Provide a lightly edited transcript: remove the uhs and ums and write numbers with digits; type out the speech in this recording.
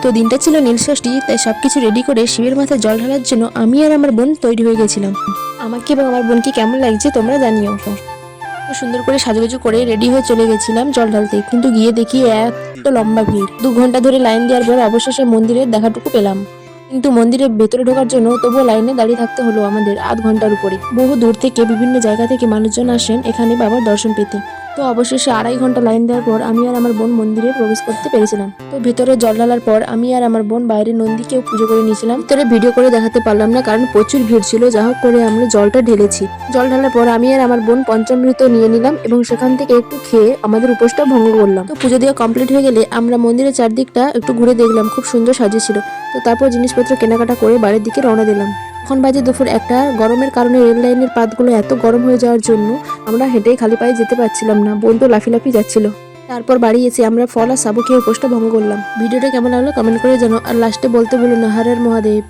তো দিনটা ছিল নীলষষ্ঠী, তাই সবকিছু রেডি করে শিবের মাথায় জল ঢালার জন্য আমি আর আমার বোন তৈরি হয়ে গেছিলাম। আমাকে এবং আমার বোনকে কেমন লাগছে তোমরা জানিও। তো সুন্দর করে সাজুগুজু করে রেডি হয়ে চলে গেছিলাম জল ঢালতে, কিন্তু গিয়ে দেখি এত লম্বা ভিড়। 2 ঘন্টা ধরে লাইন দেওয়ার পর অবশেষে মন্দিরের দেখাটুকু পেলাম, কিন্তু মন্দিরের ভেতরে ঢোকার জন্য তবুও লাইনে দাঁড়িয়ে থাকতে হলো আমাদের আধ ঘন্টার উপরে। বহু দূর থেকে বিভিন্ন জায়গা থেকে মানুষজন আসেন এখানে বাবার দর্শন পেতে। তো অবশেষে 2.5 ঘন্টা লাইন দেওয়ার পর আমি আর আমার বোন মন্দিরে প্রবেশ করতে পেরেছিলাম। তো ভেতরে জল ঢালার পর আমি আর আমার বোন বাইরে নন্দীকেও পুজো করে নিয়েছিলাম। ভিতরে ভিডিও করে দেখাতে পারলাম না কারণ প্রচুর ভিড় ছিল। যা হোক করে আমরা জলটা ঢেলেছি। জল ঢালার পর আমি আর আমার বোন পঞ্চামৃত নিয়ে নিলাম এবং সেখান থেকে একটু খেয়ে আমাদের উপোসটা ভঙ্গ করলাম। তো পুজো দেওয়া কমপ্লিট হয়ে গেলে আমরা মন্দিরের চারদিকটা একটু ঘুরে দেখলাম, খুব সুন্দর সাজিয়েছিল। তো তারপর জিনিসপত্র কেনাকাটা করে বাড়ির দিকে রওনা দিলাম। এখন বাজে দুপুর 1টা। গরমের কারণে রেল লাইনের পাতগুলো এত গরম হয়ে যাওয়ার জন্য আমরা হেঁটেই খালি পায়ে যেতে পারছিলাম না, বোন তো লাফি যাচ্ছিল। তারপর বাড়ি এসে আমরা ফল আর সাবু খেয়ে উপোসটা ভঙ্গ করলাম। ভিডিওটা কেমন লাগলো কমেন্ট করে জানো, আর লাস্টে বলতে ভুলো না হর হর মহাদেব।